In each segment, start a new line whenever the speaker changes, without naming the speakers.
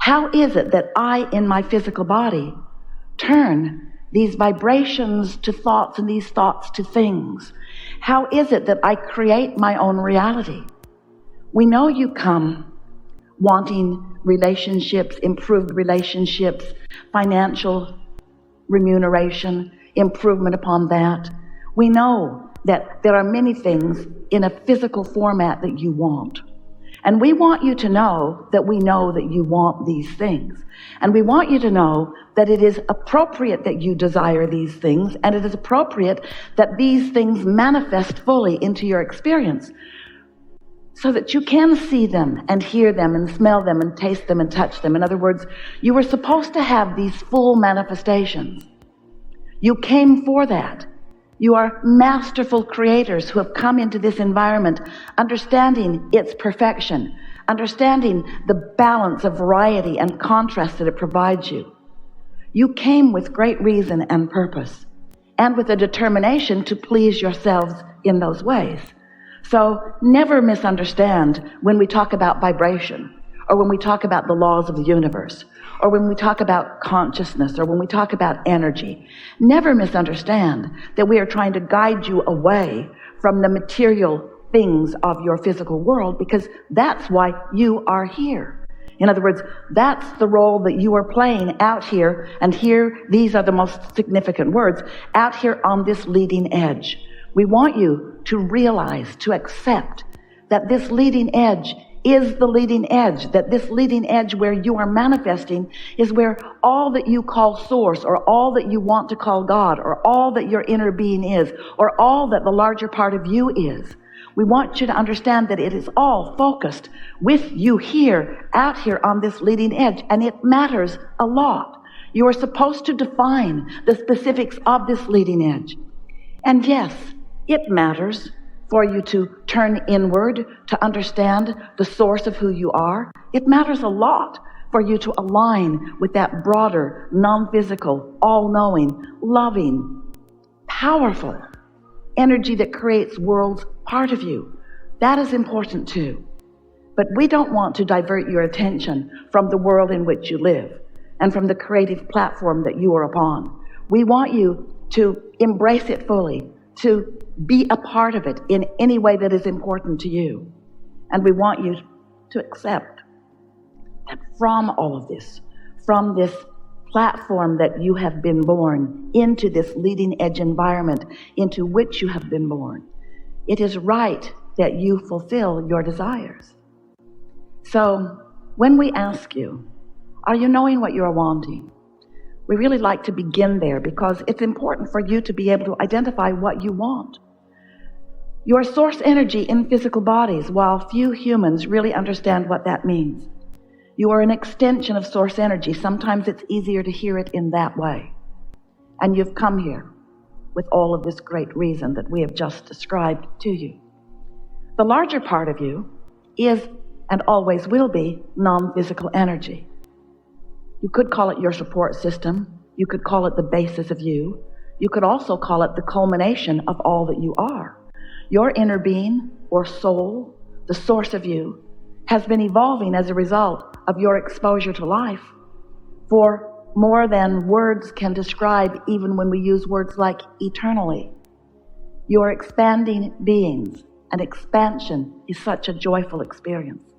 How is it that I, in my physical body, turn these vibrations to thoughts and these thoughts to things? How is it that I create my own reality? We know you come wanting relationships, improved relationships, financial remuneration, improvement upon that. We know that there are many things in a physical format that you want. And we want you to know that we know that you want these things. And we want you to know that it is appropriate that you desire these things, and it is appropriate that these things manifest fully into your experience so that you can see them and hear them and smell them and taste them and touch them. In other words, you were supposed to have these full manifestations. You came for that. You are masterful creators who have come into this environment understanding its perfection, understanding the balance of variety and contrast that it provides you. You came with great reason and purpose, and with a determination to please yourselves in those ways. So never misunderstand when we talk about vibration, or when we talk about the laws of the universe, or when we talk about consciousness, or when we talk about energy. Never misunderstand that we are trying to guide you away from the material things of your physical world, because that's why you are here. In other words, that's the role that you are playing out here, and here, these are the most significant words, out here on this leading edge. We want you to realize, to accept that this leading edge is the leading edge, that this leading edge where you are manifesting is where all that you call source, or all that you want to call God, or all that your inner being is, or all that the larger part of you is. We want you to understand that it is all focused with you here, out here on this leading edge, and it matters a lot. You are supposed to define the specifics of this leading edge. And yes, it matters for you to turn inward, to understand the source of who you are. It matters a lot for you to align with that broader, non-physical, all-knowing, loving, powerful energy that creates worlds part of you. That is important too. But we don't want to divert your attention from the world in which you live and from the creative platform that you are upon. We want you to embrace it fully, to be a part of it in any way that is important to you. And we want you to accept that from all of this, from this platform that you have been born into, this leading edge environment into which you have been born, it is right that you fulfill your desires. So when we ask you, are you knowing what you are wanting? We really like to begin there because it's important for you to be able to identify what you want. Your source energy in physical bodies, while few humans really understand what that means. You are an extension of source energy. Sometimes it's easier to hear it in that way. And you've come here with all of this great reason that we have just described to you. The larger part of you is, and always will be, non-physical energy. You could call it your support system. You could call it the basis of you. You could also call it the culmination of all that you are. Your inner being, or soul, the source of you, has been evolving as a result of your exposure to life for more than words can describe, even when we use words like eternally. You are expanding beings, and expansion is such a joyful experience.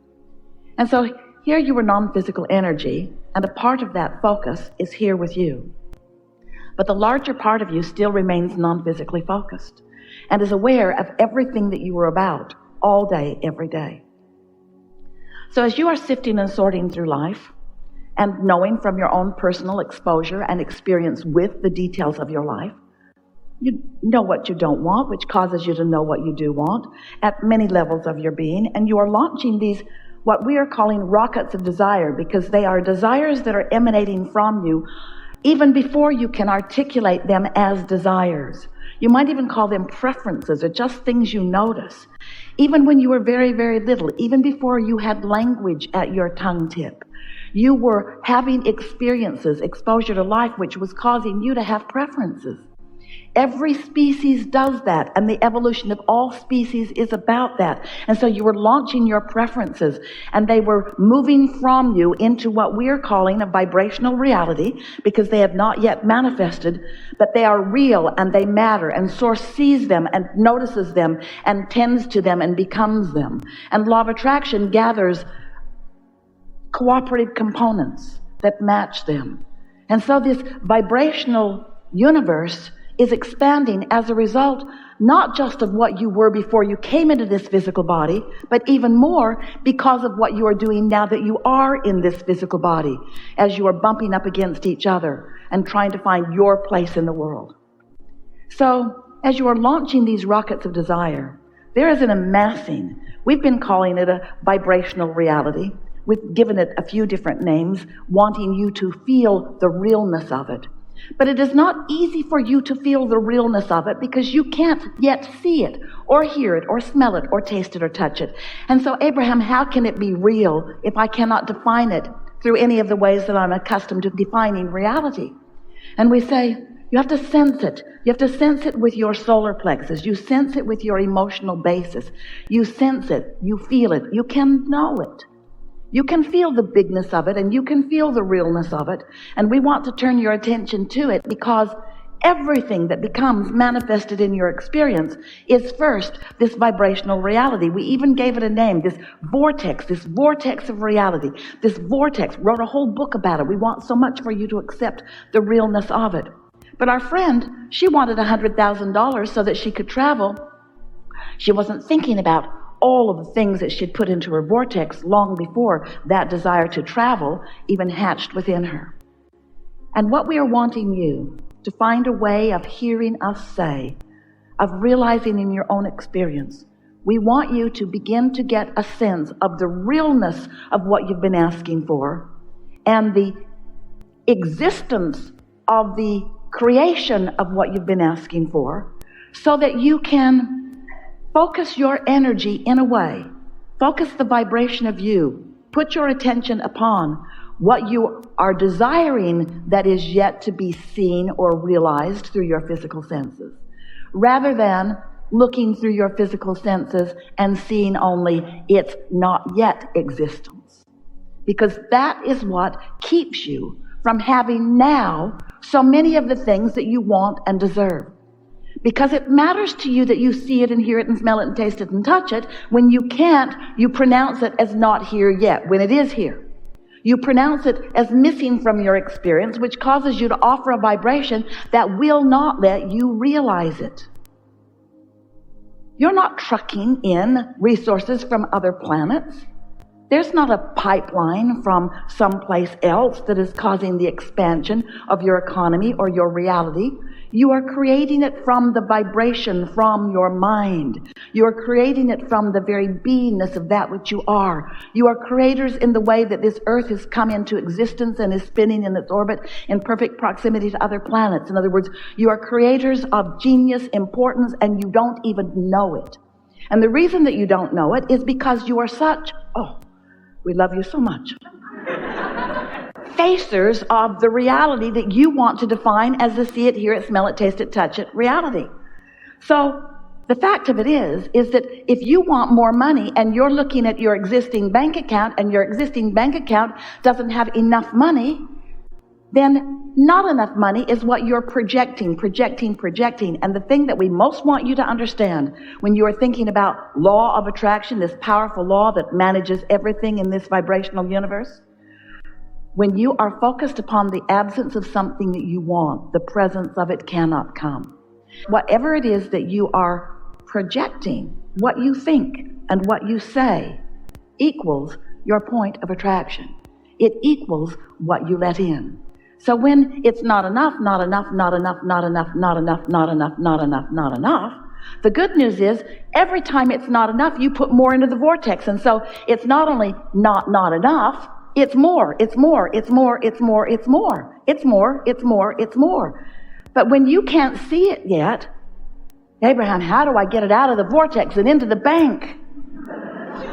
And so here you are non-physical energy, and a part of that focus is here with you. But the larger part of you still remains non-physically focused and is aware of everything that you are about all day, every day. So as you are sifting and sorting through life and knowing from your own personal exposure and experience with the details of your life, you know what you don't want, which causes you to know what you do want at many levels of your being, and you are launching these what we are calling rockets of desire, because they are desires that are emanating from you even before you can articulate them as desires. You might even call them preferences or just things you notice. Even when you were very, very little, even before you had language at your tongue tip, you were having experiences, exposure to life, which was causing you to have preferences. Every species does that, and the evolution of all species is about that. And so you were launching your preferences, and they were moving from you into what we are calling a vibrational reality, because they have not yet manifested, but they are real and they matter, and Source sees them and notices them and tends to them and becomes them. And Law of Attraction gathers cooperative components that match them. And so this vibrational universe is expanding as a result, not just of what you were before you came into this physical body, but even more because of what you are doing now that you are in this physical body, as you are bumping up against each other and trying to find your place in the world. So, as you are launching these rockets of desire, there is an amassing. We've been calling it a vibrational reality. We've given it a few different names, wanting you to feel the realness of it. But it is not easy for you to feel the realness of it because you can't yet see it or hear it or smell it or taste it or touch it. And so, Abraham, how can it be real if I cannot define it through any of the ways that I'm accustomed to defining reality? And we say, you have to sense it. You have to sense it with your solar plexus. You sense it with your emotional basis. You sense it. You feel it. You can know it. You can feel the bigness of it, and you can feel the realness of it. And we want to turn your attention to it because everything that becomes manifested in your experience is first this vibrational reality. We even gave it a name, this vortex of reality. This vortex, wrote a whole book about it. We want so much for you to accept the realness of it. But our friend, she wanted $100,000 so that she could travel. She wasn't thinking about all of the things that she'd put into her vortex long before that desire to travel even hatched within her. And what we are wanting you to find a way of hearing us say, of realizing in your own experience, we want you to begin to get a sense of the realness of what you've been asking for and the existence of the creation of what you've been asking for, so that you can focus your energy in a way, focus the vibration of you, put your attention upon what you are desiring that is yet to be seen or realized through your physical senses, rather than looking through your physical senses and seeing only its not yet existence. Because that is what keeps you from having now so many of the things that you want and deserve. Because it matters to you that you see it and hear it and smell it and taste it and touch it. When you can't, you pronounce it as not here yet, when it is here. You pronounce it as missing from your experience, which causes you to offer a vibration that will not let you realize it. You're not trucking in resources from other planets. There's not a pipeline from someplace else that is causing the expansion of your economy or your reality. You are creating it from the vibration from your mind. You are creating it from the very beingness of that which you are. You are creators in the way that this earth has come into existence and is spinning in its orbit in perfect proximity to other planets. In other words, you are creators of genius, importance, and you don't even know it. And the reason that you don't know it is because you are such, we love you so much, facers of the reality that you want to define as the see it, hear it, smell it, taste it, touch it reality. So the fact of it is that if you want more money and you're looking at your existing bank account and your existing bank account doesn't have enough money, then not enough money is what you're projecting. And the thing that we most want you to understand when you are thinking about law of attraction, this powerful law that manages everything in this vibrational universe, when you are focused upon the absence of something that you want, the presence of it cannot come. Whatever it is that you are projecting, what you think and what you say equals your point of attraction. It equals what you let in. So when it's not enough, the good news is every time it's not enough, you put more into the vortex. And so it's not only not enough, it's more. But when you can't see it yet, Abraham, how do I get it out of the vortex and into the bank?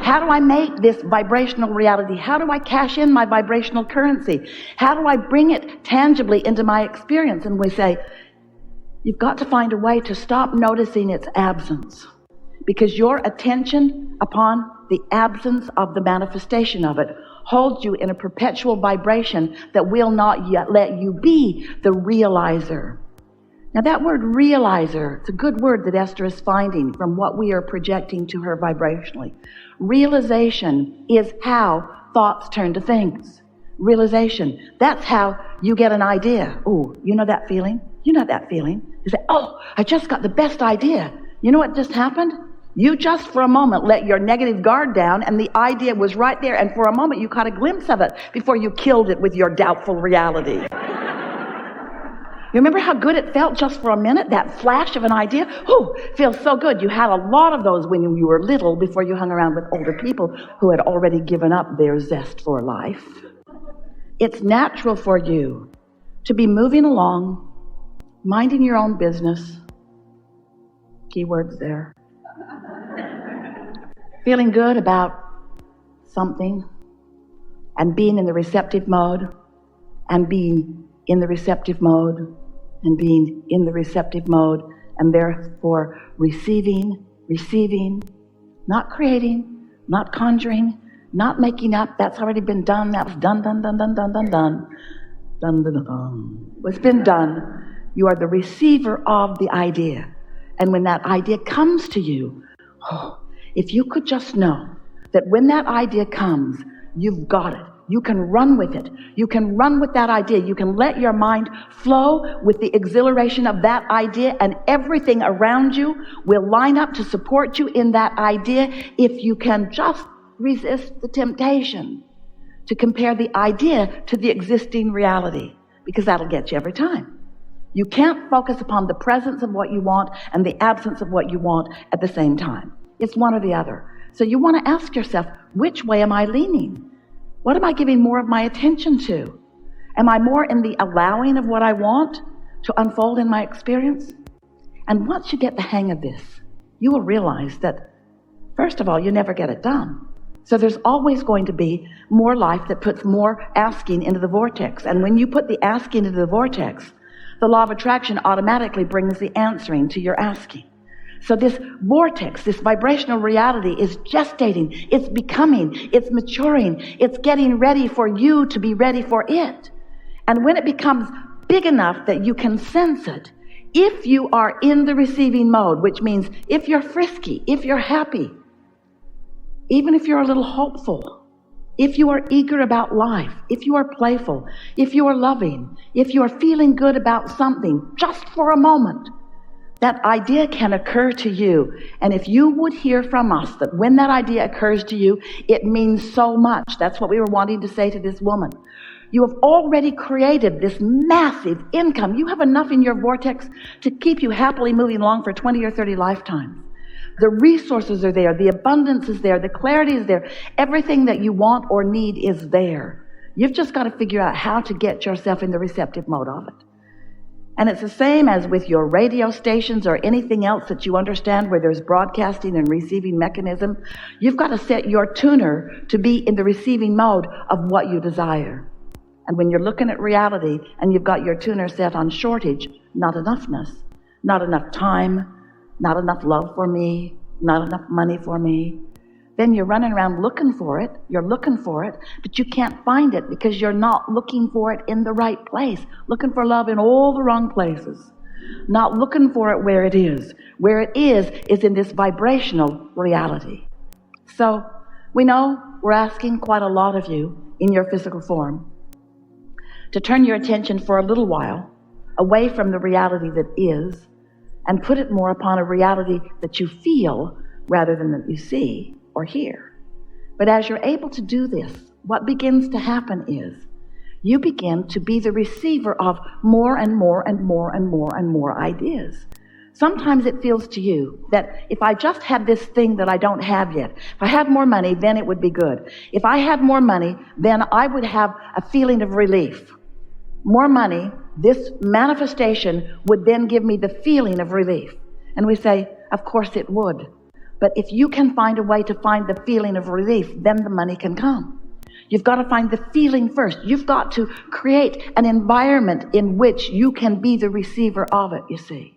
How do I make this vibrational reality? How do I cash in my vibrational currency? How do I bring it tangibly into my experience? And we say, You've got to find a way to stop noticing its absence, because your attention upon the absence of the manifestation of it holds you in a perpetual vibration that will not yet let you be the realizer. Now that word realizer, it's a good word that Esther is finding from what we are projecting to her vibrationally. Realization is how thoughts turn to things. Realization, that's how you get an idea. Oh, you know that feeling? You know that feeling? You say, oh, I just got the best idea. You know what just happened? You just for a moment let your negative guard down, and the idea was right there, and for a moment you caught a glimpse of it before you killed it with your doubtful reality. You remember how good it felt just for a minute, that flash of an idea? Oh, feels so good. You had a lot of those when you were little, before you hung around with older people who had already given up their zest for life. It's natural for you to be moving along, minding your own business. Keywords there. Feeling good about something, and being in the receptive mode, and being in the receptive mode, and being in the receptive mode, and therefore receiving, not creating, not conjuring, not making up. That's already been done. That was done. It's been done. You are the receiver of the idea. And when that idea comes to you, if you could just know that when that idea comes, you've got it. You can run with it. You can run with that idea. You can let your mind flow with the exhilaration of that idea, and everything around you will line up to support you in that idea if you can just resist the temptation to compare the idea to the existing reality, because that'll get you every time. You can't focus upon the presence of what you want and the absence of what you want at the same time. It's one or the other. So you want to ask yourself, which way am I leaning? What am I giving more of my attention to? Am I more in the allowing of what I want to unfold in my experience? And once you get the hang of this, you will realize that, first of all, you never get it done. So there's always going to be more life that puts more asking into the vortex. And when you put the asking into the vortex, the law of attraction automatically brings the answering to your asking. So this vortex, this vibrational reality is gestating, it's becoming, it's maturing, it's getting ready for you to be ready for it. And when it becomes big enough that you can sense it, if you are in the receiving mode, which means if you're frisky, if you're happy, even if you're a little hopeful, if you are eager about life, if you are playful, if you are loving, if you are feeling good about something, just for a moment, that idea can occur to you. And if you would hear from us that when that idea occurs to you, it means so much. That's what we were wanting to say to this woman. You have already created this massive income. You have enough in your vortex to keep you happily moving along for 20 or 30 lifetimes. The resources are there. The abundance is there. The clarity is there. Everything that you want or need is there. You've just got to figure out how to get yourself in the receptive mode of it. And it's the same as with your radio stations or anything else that you understand where there's broadcasting and receiving mechanism. You've got to set your tuner to be in the receiving mode of what you desire. And when you're looking at reality and you've got your tuner set on shortage, not enoughness, not enough time, not enough love for me, not enough money for me, then you're running around looking for it. You're looking for it, but you can't find it because you're not looking for it in the right place. Looking for love in all the wrong places. Not looking for it where it is. Where it is in this vibrational reality. So we know we're asking quite a lot of you in your physical form to turn your attention for a little while away from the reality that is and put it more upon a reality that you feel rather than that you see or hear. But as you're able to do this, what begins to happen is you begin to be the receiver of more and more and more and more and more ideas. Sometimes it feels to you that if I just had this thing that I don't have yet, if I had more money, then it would be good. If I had more money, then I would have a feeling of relief. More money, this manifestation would then give me the feeling of relief. And we say, of course it would. But if you can find a way to find the feeling of relief, then the money can come. You've got to find the feeling first. You've got to create an environment in which you can be the receiver of it, you see.